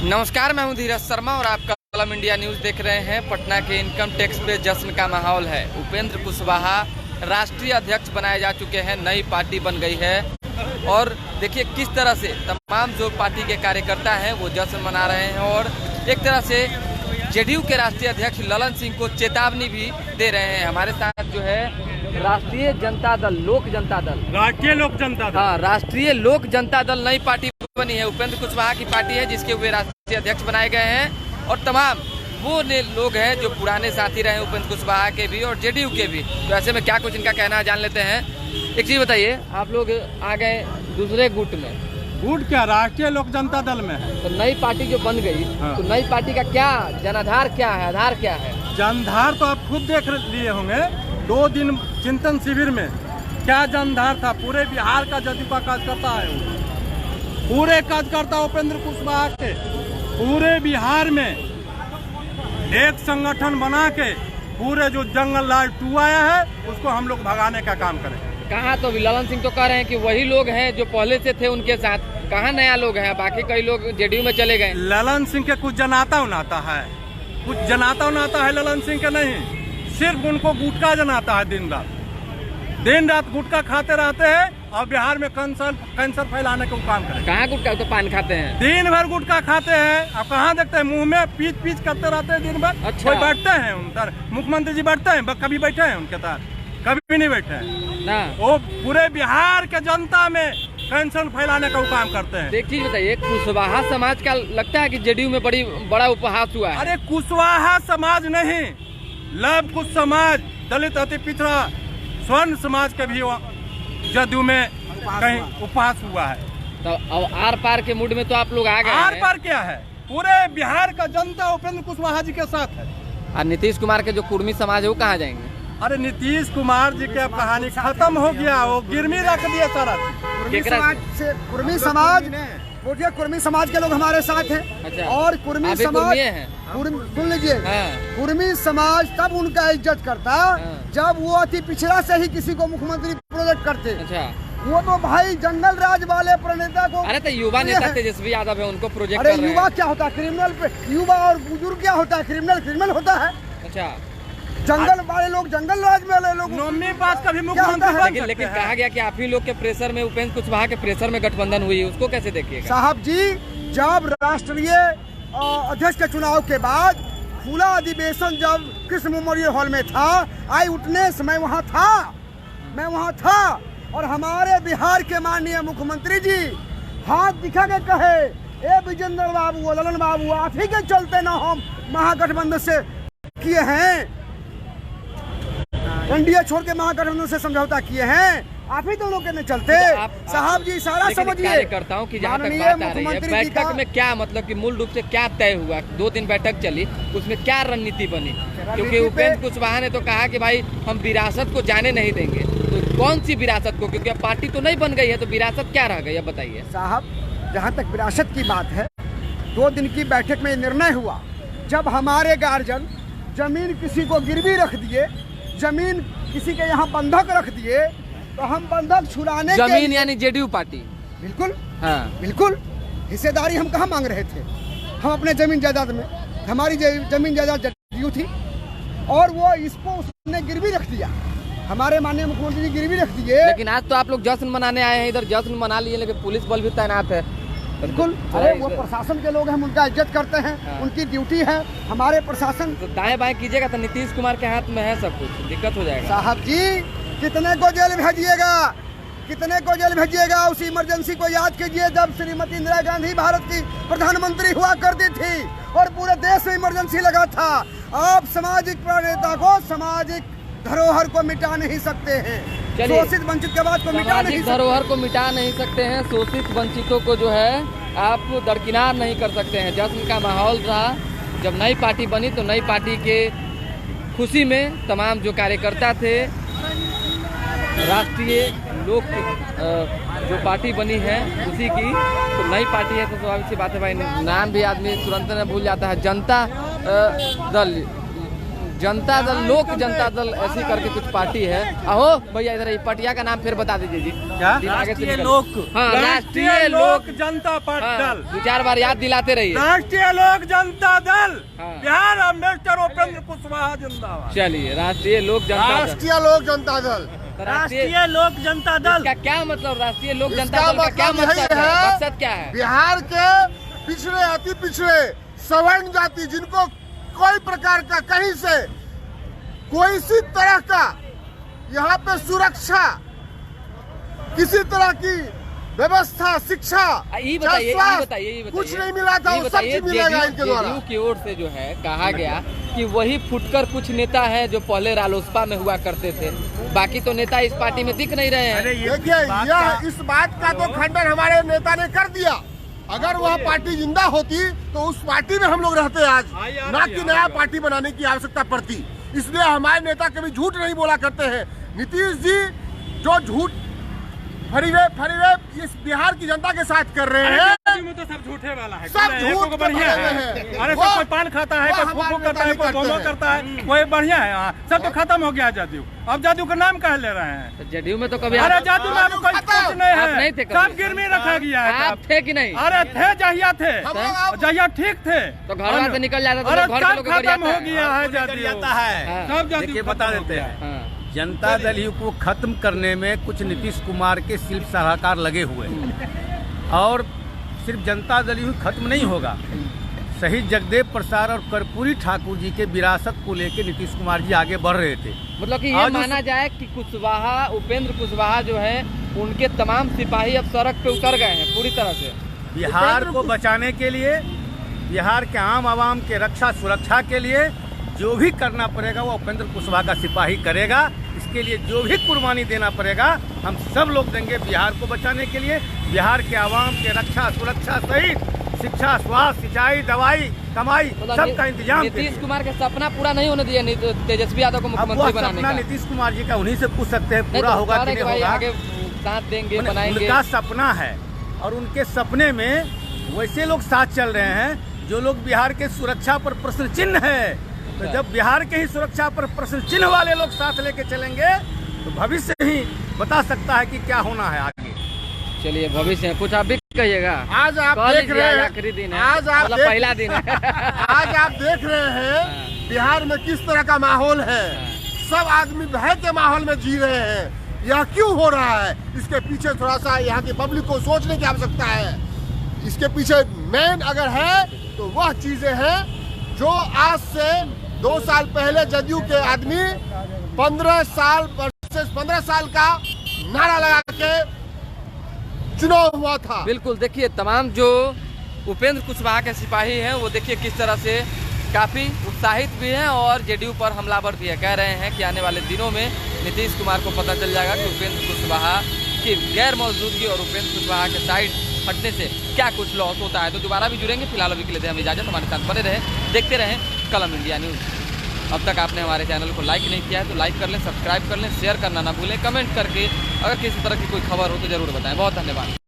नमस्कार, मैं हूं धीरज शर्मा और आप कलम इंडिया न्यूज़ देख रहे हैं। पटना के इनकम टैक्स पे जश्न का माहौल है। उपेंद्र कुशवाहा राष्ट्रीय अध्यक्ष बनाए जा चुके हैं, नई पार्टी बन गई है और देखिए किस तरह से तमाम जो पार्टी के कार्यकर्ता हैं वो जश्न मना रहे हैं और एक तरह से जेडीयू के राष्ट्रीय अध्यक्ष ललन सिंह को चेतावनी भी दे रहे हैं। हमारे साथ जो है राष्ट्रीय जनता दल, लोक जनता दल, राष्ट्रीय लोक जनता दल, हाँ, राष्ट्रीय लोक जनता दल नई पार्टी बनी है। उपेंद्र कुशवाहा की पार्टी है जिसके वे राष्ट्रीय अध्यक्ष बनाए गए हैं और तमाम वो लोग हैं जो पुराने साथी रहे उपेंद्र कुशवाहा के भी और जेडीयू के भी। तो ऐसे में क्या कुछ इनका कहना है जान लेते हैं। एक चीज बताइए, आप लोग आ गए दूसरे गुट में, गुट क्या राष्ट्रीय लोक जनता दल में है। तो नई पार्टी जो बन गई, हाँ। तो नई पार्टी का क्या जनाधार, क्या है आधार, क्या है? जनधार तो आप खुद देख लिए होंगे, 2 दिन चिंतन शिविर में क्या जनधार था। पूरे बिहार का जदयू का कार्यकर्ता है वो, पूरे कार्यकर्ता उपेंद्र कुशवाहा के पूरे बिहार में एक संगठन बना के पूरे जो जंगल लाल 2 आया है उसको हम लोग भगाने का काम करें। कहाँ तो ललन सिंह तो कह रहे हैं कि वही लोग हैं जो पहले से थे उनके साथ, कहाँ नया लोग हैं? बाकी कई लोग जेडीयू में चले गए। ललन सिंह के कुछ जनाता उनाता है, कुछ जनाता उनाता है ललन सिंह के नहीं, सिर्फ उनको गुटखा जनाता है। दिन रात गुटखा खाते रहते हैं और बिहार में कैंसर फैलाने का काम करें। कहाँ गुटखा, तो पान खाते हैं, दिन भर गुटखा खाते हैं। अब कहाँ देखते हैं, मुंह में पीच करते रहते हैं दिन भर। अच्छा। कोई बैठते हैं उन तर, मुख्यमंत्री जी बैठते हैं, कभी बैठे हैं उनके साथ? कभी नहीं बैठे हैं ना। वो पूरे बिहार के जनता में कैंसर फैलाने का काम करते हैं। एक चीज बताइए, कुशवाहा समाज का लगता है कि जेडीयू में बड़ा उपहास हुआ है। अरे कुशवाहा समाज नहीं, लव कुश समाज, दलित अति पिछड़ा स्वर्ण समाज के भी जदयू में कहीं उपहास हुआ है। तो अब आर पार के मूड में तो आप लोग आ गए। आर पार क्या है, पूरे बिहार का जनता उपेंद्र कुशवाहा जी के साथ है। और नीतीश कुमार के जो कुर्मी समाज है वो कहाँ जाएंगे? अरे नीतीश कुमार जी की कहानी खत्म हो गया, वो गिरमी रख दिया सारा। कुर्मी समाज बोलिए, कुर्मी समाज के लोग हमारे साथ हैं। अच्छा। और कुर्मी समाज सुन लीजिए, हाँ। कुर्मी समाज तब उनका इज्जत करता हाँ। जब वो अति पिछड़ा से ही किसी को मुख्यमंत्री प्रोजेक्ट करते। अच्छा। वो तो भाई जंगल राज वाले प्रणेता को, अरे तो युवा नेता तेजस्वी यादव है, उनको प्रोजेक्ट अरे कर रहे हैं। युवा क्या होता है क्रिमिनल पे, युवा और बुजुर्ग क्या होता है क्रिमिनल होता है। अच्छा। जंगल वाले लोग, जंगल राज वाले लोग नौमी पास कभी मुख्यमंत्री बन सकते लेकिन हैं। कहा गया कि आप ही लोग के प्रेशर में, उपेंद्र कुशवाहा के प्रेशर में गठबंधन हुई, उसको कैसे देखिएगा? साहब जी, जब राष्ट्रीय अध्यक्ष के चुनाव के बाद खुला अधिवेशन जब कृष्ण मेमोरियल हॉल में था, आई विटनेस, मैं वहाँ था और हमारे बिहार के माननीय मुख्यमंत्री जी हाथ दिखा के कहे, ए विजेंद्र बाबू, ललन बाबू, आप ही के चलते ना हम महागठबंधन से किए हैं, एनडीए छोड़ के महागठबंधन से समझौता किए हैं, आप ही दोनों के चलते। साहब जी सारा समझिए। कार्यकर्ताओं की जहाँ तक बात आ रही है, बैठक में क्या मतलब कि मूल रूप से क्या तय हुआ? 2 दिन बैठक चली, उसमें क्या रणनीति बनी? क्योंकि उपेंद्र कुशवाहा ने तो कहा कि भाई हम विरासत को जाने नहीं देंगे। तो कौन सी विरासत को? क्योंकि अब पार्टी तो नहीं बन गई है, तो विरासत क्या रह गई, अब बताइए। साहब, जहाँ तक विरासत की बात है, 2 दिन की बैठक में निर्णय हुआ, जब हमारे गार्जियन जमीन किसी को गिरवी रख दिए, जमीन किसी के यहाँ बंधक रख दिए, तो हम बंधक छुड़ाने जमीन यानी जेडीयू पार्टी। बिल्कुल, हाँ। बिल्कुल। हिस्सेदारी हम कहाँ मांग रहे थे? हम अपने जमीन जायदाद में, हमारी जमीन जायदाद जेडीयू थी और वो इसको उसने गिरवी रख दिया, हमारे माननीय मुख्यमंत्री जी गिरवी रख दिए। लेकिन आज तो आप लोग जश्न मनाने आए हैं, इधर जश्न मना लिए, लेकिन पुलिस बल भी तैनात है। बिल्कुल, अरे वो प्रशासन के लोग हैं, हम उनका इज्जत करते हैं। हाँ। उनकी ड्यूटी है, हमारे प्रशासन। तो दाएं बाएं कीजिएगा तो नीतीश कुमार के हाथ में है सब कुछ, दिक्कत हो जाएगा। साहब जी, कितने को जेल भेजिएगा, कितने को जेल भेजिएगा? उस इमरजेंसी को याद कीजिए जब श्रीमती इंदिरा गांधी भारत की प्रधानमंत्री हुआ करती थी और पूरे देश में इमरजेंसी लगा था। आप सामाजिक प्रणेता को, सामाजिक धरोहर को मिटा नहीं सकते हैं, शोषित वंचित के बाद को मिटा नहीं सकते, धरोहर को मिटा नहीं सकते हैं, शोषित वंचितों को जो है आप दरकिनार नहीं कर सकते हैं। जश्न का माहौल रहा, जब नई पार्टी बनी तो नई पार्टी के खुशी में तमाम जो कार्यकर्ता थे, राष्ट्रीय लोक जो पार्टी बनी है उसी की, तो नई पार्टी है तो स्वाभाविक सी बात है भाई, नाम भी आदमी तुरंत न भूल जाता है। जनता दल जनता दल, लोक जनता दल ऐसी करके कुछ पार्टी है। अहो भैया इधर पटिया का नाम फिर बता दीजिए जी। क्या? राष्ट्रीय लोक, हाँ राष्ट्रीय लोक जनता पार्टी दल, 2-4 बार याद दिलाते रहिए। राष्ट्रीय लोक जनता दल, हाँ। बिहार अम्बेडकर उपेंद्र कुशवाहा जिंदाबाद। चलिए राष्ट्रीय लोक जनता दल, राष्ट्रीय लोक जनता दल, राष्ट्रीय लोक जनता दल का क्या मतलब? राष्ट्रीय लोक जनता इसका दल का क्या मतलब यही मकसद है? है, मकसद क्या है? बिहार के पिछड़े अति पिछड़े सवर्ण जाति जिनको कोई प्रकार का कहीं से कोई सी तरह का यहाँ पे सुरक्षा, किसी तरह की व्यवस्था, शिक्षा, ये बताइए कुछ नहीं मिला था, वो सब चीज मिलेगा इनके द्वारा। जेडीयू की ओर से जो है कहा गया कि वही फुटकर कुछ नेता है जो पहले रालोसपा में हुआ करते थे, बाकी तो नेता इस पार्टी में दिख नहीं रहे हैं। देखिए यह इस बात का तो खंडन हमारे नेता ने कर दिया। अगर वह पार्टी जिंदा होती तो उस पार्टी में हम लोग रहते आज, ना कि नया पार्टी बनाने की आवश्यकता पड़ती। इसलिए हमारे नेता कभी झूठ नहीं बोला करते हैं। नीतीश जी जो झूठ फरीरे इस बिहार की जनता के साथ कर रहे हैं, तो सब झूठे वाला है, सब झूठ बढ़िया है। अरे सब कोई पान खाता है, कोई फूफू करता है, कोई बोलो करता है, कोई बढ़िया है। हाँ, सब तो खत्म हो गया जदयू। अब जदयू का नाम कह ले रहे हैं? तो जेडीयू में तो कभी अरे जदयू में कोई कुछ नहीं आप है, नहीं थे कभी? सब गिरवी रखा गया है। आप थे कि नहीं? अरे थे, जहिया थे, जहिया ठीक थे, तो घर से निकल जाता था, अरे घर के लोग सब खत्म हो गया है जदयू। हाँ। सब देखिए जदयू बता देते हैं, हाँ। जनता दल यू को खत्म करने में कुछ नीतीश कुमार के शिल्प सलाहकार लगे हुए हैं। और सिर्फ जनता दल यू खत्म नहीं होगा, शहीद जगदेव प्रसाद और कर्पूरी ठाकुर जी के विरासत को लेकर नीतीश कुमार जी आगे बढ़ रहे थे। मतलब कि ये माना जाए कि कुशवाहा, उपेंद्र कुशवाहा जो है, उनके तमाम सिपाही अब सड़क पे उतर गए हैं पूरी तरह से। बिहार को बचाने के लिए, बिहार के आम आवाम के रक्षा सुरक्षा के लिए जो भी करना पड़ेगा वो उपेंद्र कुशवाहा का सिपाही करेगा। इसके लिए जो भी कुर्बानी देना पड़ेगा हम सब लोग देंगे बिहार को बचाने के लिए। बिहार के आवाम के रक्षा सुरक्षा सहित शिक्षा, स्वास्थ्य, सिंचाई, दवाई, कमाई सबका इंतजाम। नीतीश कुमार का सपना पूरा नहीं होने दिया तेजस्वी यादव को मुख्यमंत्री बनाने का। नीतीश कुमार जी का उन्हीं से पूछ सकते हैं पूरा होगा कि नहीं होगा। आगे साथ देंगे, बनाएंगे। उनका सपना है और उनके सपने में वैसे लोग साथ चल रहे हैं जो लोग बिहार के सुरक्षा पर प्रश्न चिन्ह है। तो जब बिहार के ही सुरक्षा पर प्रश्न चिन्ह वाले लोग साथ लेके चलेंगे तो भविष्य ही बता सकता है कि क्या होना है आगे। चलिए भविष्य में कुछ आप भी कहिएगा। आज आप देख रहे हैं, आखिरी दिन है, आज आप मतलब पहला दिन है। आज आप देख रहे हैं बिहार में किस तरह का माहौल है। सब आदमी भय के माहौल में जी रहे हैं। यह क्यों हो रहा है? इसके पीछे थोड़ा सा यहाँ की पब्लिक को सोचने की आवश्यकता है। इसके पीछे मेन अगर है तो वह चीजें हैं जो आज से 2 साल पहले जदयू के आदमी 15 साल वर्सेस 15 साल का नारा लगा के चुनाव हुआ था। बिल्कुल, देखिए तमाम जो उपेंद्र कुशवाहा के सिपाही हैं वो देखिए किस तरह से काफ़ी उत्साहित भी हैं और जेडीयू पर हमलावर भी है। कह रहे हैं कि आने वाले दिनों में नीतीश कुमार को पता चल जाएगा कि उपेंद्र कुशवाहा की गैर मौजूदगी और उपेंद्र कुशवाहा के साइड हटने से क्या कुछ लॉस होता है। तो दोबारा भी जुड़ेंगे, फिलहाल अभी के लिए हम इजाज़त, हमारे साथ बने रहें, देखते रहें कलम इंडिया न्यूज़। अब तक आपने हमारे चैनल को लाइक नहीं किया है तो लाइक कर लें, सब्सक्राइब कर लें, शेयर करना ना भूलें, कमेंट करके अगर किसी तरह की कोई खबर हो तो ज़रूर बताएं। बहुत धन्यवाद।